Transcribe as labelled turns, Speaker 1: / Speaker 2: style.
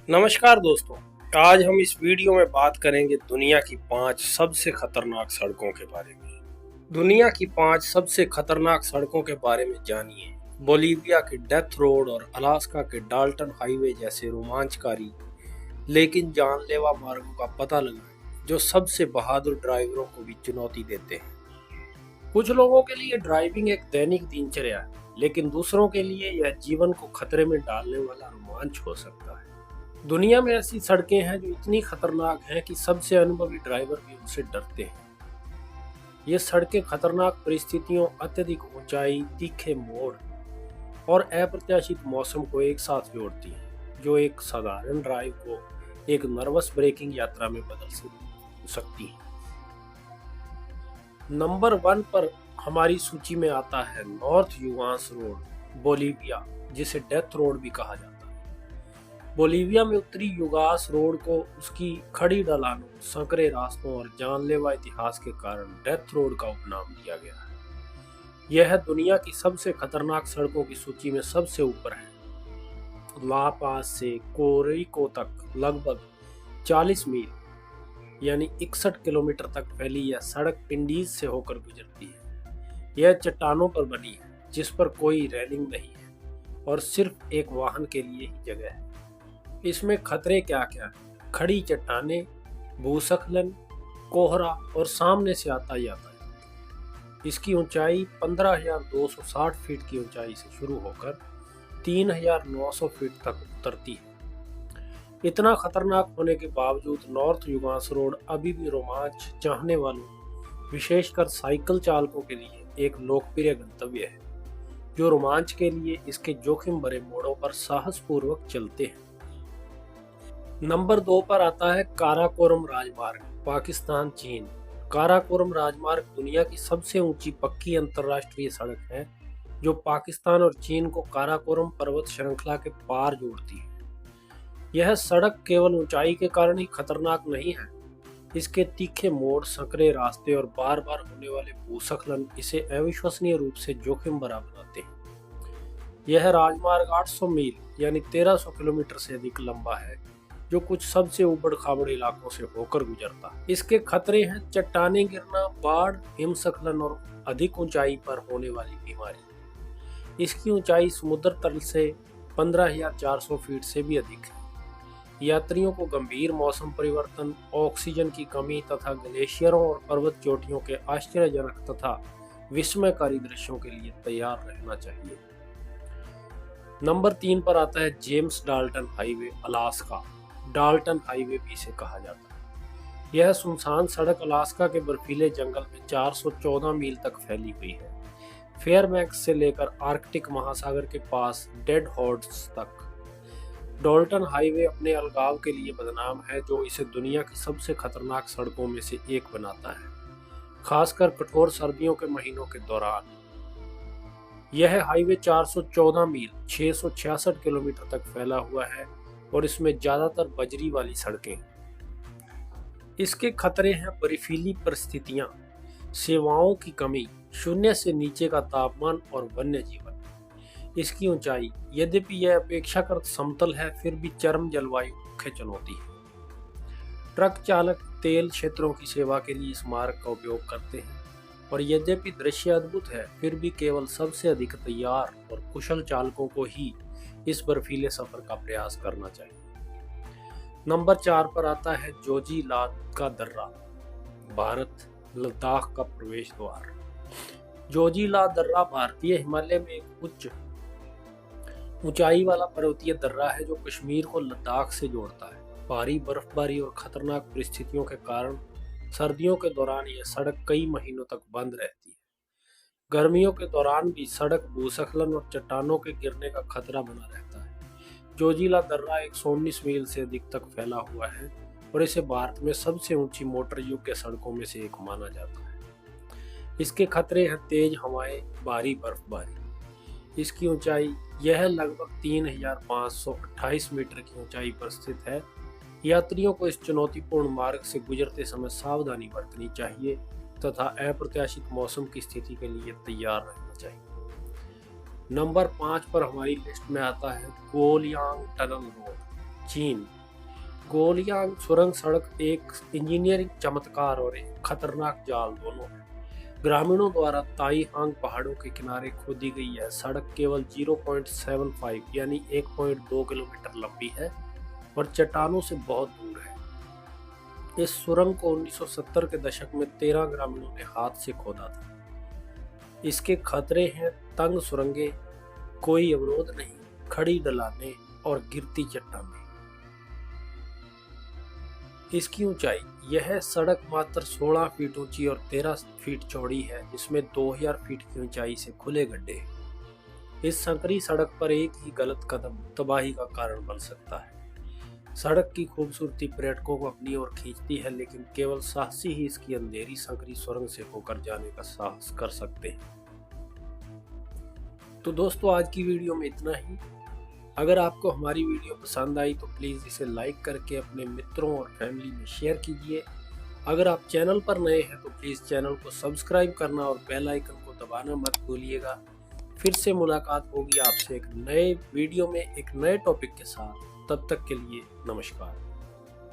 Speaker 1: नमस्कार दोस्तों। आज हम इस वीडियो में बात करेंगे दुनिया की 5 सबसे खतरनाक सड़कों के बारे में। दुनिया की 5 सबसे खतरनाक सड़कों के बारे में जानिए। बोलीविया के डेथ रोड और अलास्का के डाल्टन हाईवे जैसे रोमांचकारी लेकिन जानलेवा मार्गों का पता लगाएं जो सबसे बहादुर ड्राइवरों को भी चुनौती देते हैं। कुछ लोगों के लिए ड्राइविंग एक दैनिक दिनचर्या है, लेकिन दूसरों के लिए यह जीवन को खतरे में डालने वाला रोमांच हो सकता है। दुनिया में ऐसी सड़कें हैं जो इतनी खतरनाक हैं कि सबसे अनुभवी ड्राइवर भी उनसे डरते हैं। ये सड़कें खतरनाक परिस्थितियों, अत्यधिक ऊंचाई, तीखे मोड़ और अप्रत्याशित मौसम को एक साथ जोड़ती हैं, जो एक साधारण ड्राइव को एक नर्वस ब्रेकिंग यात्रा में बदल सकती है। नंबर 1 पर हमारी सूची में आता है नॉर्थ युगांस रोड, बोलीविया, जिसे डेथ रोड भी कहा जाता है। बोलीविया में उत्तरी युगास रोड को उसकी खड़ी ढलानों, संकरे रास्तों और जानलेवा इतिहास के कारण डेथ रोड का उपनाम दिया गया है। यह दुनिया की सबसे खतरनाक सड़कों की सूची में सबसे ऊपर है। ला पास से कोरिको तक लगभग 40 मील यानी 61 किलोमीटर तक फैली यह सड़क पिंडीज से होकर गुजरती है। यह चट्टानों पर बनी है, जिस पर कोई रेलिंग नहीं है और सिर्फ एक वाहन के लिए ही जगह है। इसमें खतरे क्या क्या है? खड़ी चट्टानें, भूस्खलन, कोहरा और सामने से आता यातायात। इसकी ऊंचाई 15,260 फीट की ऊंचाई से शुरू होकर 3,900 फीट तक उतरती है। इतना खतरनाक होने के बावजूद नॉर्थ युगांस रोड अभी भी रोमांच चाहने वालों, विशेषकर साइकिल चालकों के लिए एक लोकप्रिय गंतव्य है, जो रोमांच के लिए इसके जोखिम भरे मोड़ों पर साहसपूर्वक चलते हैं। नंबर 2 पर आता है काराकोरम राजमार्ग, पाकिस्तान चीन। काराकोरम राजमार्ग दुनिया की सबसे ऊंची पक्की अंतरराष्ट्रीय सड़क है, जो पाकिस्तान और चीन को काराकोरम पर्वत श्रृंखला के पार जोड़ती है। यह सड़क केवल ऊंचाई के कारण ही खतरनाक नहीं है, इसके तीखे मोड़, संकरे रास्ते और बार बार होने वाले भूस्खलन इसे अविश्वसनीय रूप से जोखिम भरा बनाते हैं। यह राजमार्ग 800 मील यानी 1300 किलोमीटर से अधिक लंबा है, जो कुछ सबसे उबड़ खाबड़ इलाकों से होकर गुजरता है। इसके खतरे हैं चट्टानें गिरना, बाढ़, हिमस्खलन और अधिक ऊंचाई पर होने वाली बीमारी। इसकी ऊंचाई समुद्र तल से 15,400 फीट से भी अधिक है। यात्रियों को गंभीर मौसम परिवर्तन, ऑक्सीजन की कमी तथा ग्लेशियरों और पर्वत चोटियों के आश्चर्यजनक तथा विस्मयकारी दृश्यों के लिए तैयार रहना चाहिए। नंबर 3 पर आता है James Dalton highway, Alaska. Dalton highway भी इसे कहा जाता है। यह सुनसान सड़क अलास्का के बर्फीले जंगल में 414 मील तक फैली हुई है, फेयरबैंक्स से लेकर आर्कटिक महासागर के पास डेड हॉर्स तक। डाल्टन हाईवे अपने अलगाव के लिए बदनाम है, जो इसे दुनिया की सबसे खतरनाक सड़कों में से एक बनाता है, खासकर कठोर सर्दियों के महीनों के दौरान। यह हाईवे 414 मील 666 किलोमीटर तक फैला हुआ है और इसमें ज्यादातर बजरी वाली सड़कें। इसके खतरे हैं बर्फीली परिस्थितियां, सेवाओं की कमी, शून्य से नीचे का तापमान और वन्य जीवन। इसकी ऊंचाई, यद्यपि यह अपेक्षाकृत समतल है, फिर भी चरम जलवायु मुख्य चुनौती है। ट्रक चालक तेल क्षेत्रों की सेवा के लिए इस मार्ग का उपयोग करते हैं और यद्यपि दृश्य अद्भुत है, फिर भी केवल सबसे अधिक तैयार और कुशल चालकों को ही इस बर्फीले सफर का प्रयास करना चाहिए। नंबर 4 पर आता है जोजिला का दर्रा, भारत, लद्दाख का प्रवेश द्वार। जोजिला दर्रा भारतीय हिमालय में एक उच्च ऊंचाई वाला पर्वतीय दर्रा है, जो कश्मीर को लद्दाख से जोड़ता है। भारी बर्फबारी और खतरनाक परिस्थितियों के कारण सर्दियों के दौरान यह सड़क कई महीनों तक बंद रहती है। गर्मियों के दौरान भी सड़क भूस्खलन और चट्टानों के गिरने का खतरा बना रहता है। जोजिला दर्रा 119 मील से अधिक तक फैला हुआ है और इसे भारत में सबसे ऊंची मोटर योग्य सड़कों में से एक माना जाता है। इसके खतरे हैं तेज हवाएं, भारी बर्फबारी। इसकी ऊंचाई, यह लगभग 3,528 मीटर की ऊंचाई पर स्थित है। यात्रियों को इस चुनौतीपूर्ण मार्ग से गुजरते समय सावधानी बरतनी चाहिए तथा अप्रत्याशित मौसम की स्थिति के लिए तैयार रहना चाहिए। नंबर 5 पर हमारी लिस्ट में आता है गोलियांग टनल रोड, चीन। गोलियांग सुरंग सड़क एक इंजीनियरिंग चमत्कार और एक खतरनाक जाल दोनों है। ग्रामीणों द्वारा ताईहांग पहाड़ों के किनारे खोदी गई यह सड़क केवल 0.75 यानी 1.2 किलोमीटर लंबी है और चट्टानों से बहुत दूर है। इस सुरंग को 1970 के दशक में 13 ग्रामीणों ने हाथ से खोदा था। इसके खतरे हैं तंग सुरंगें, कोई अवरोध नहीं, खड़ी ढलानें और गिरती चट्टानें। इसकी ऊंचाई, यह सड़क मात्र 16 फीट ऊंची और 13 फीट चौड़ी है, जिसमें 2000 फीट की ऊंचाई से खुले गड्ढे हैं। इस संकरी सड़क पर एक ही गलत कदम तबाही का कारण बन सकता है। सड़क की खूबसूरती पर्यटकों को अपनी ओर खींचती है, लेकिन केवल साहसी ही इसकी अंधेरी संकरी सुरंग से होकर जाने का साहस कर सकते हैं। तो दोस्तों, आज की वीडियो में इतना ही। अगर आपको हमारी वीडियो पसंद आई तो प्लीज़ इसे लाइक करके अपने मित्रों और फैमिली में शेयर कीजिए। अगर आप चैनल पर नए हैं तो प्लीज़ चैनल को सब्सक्राइब करना और बेल आइकन को दबाना मत भूलिएगा। फिर से मुलाकात होगी आपसे एक नए वीडियो में एक नए टॉपिक के साथ। तब तक के लिए नमस्कार।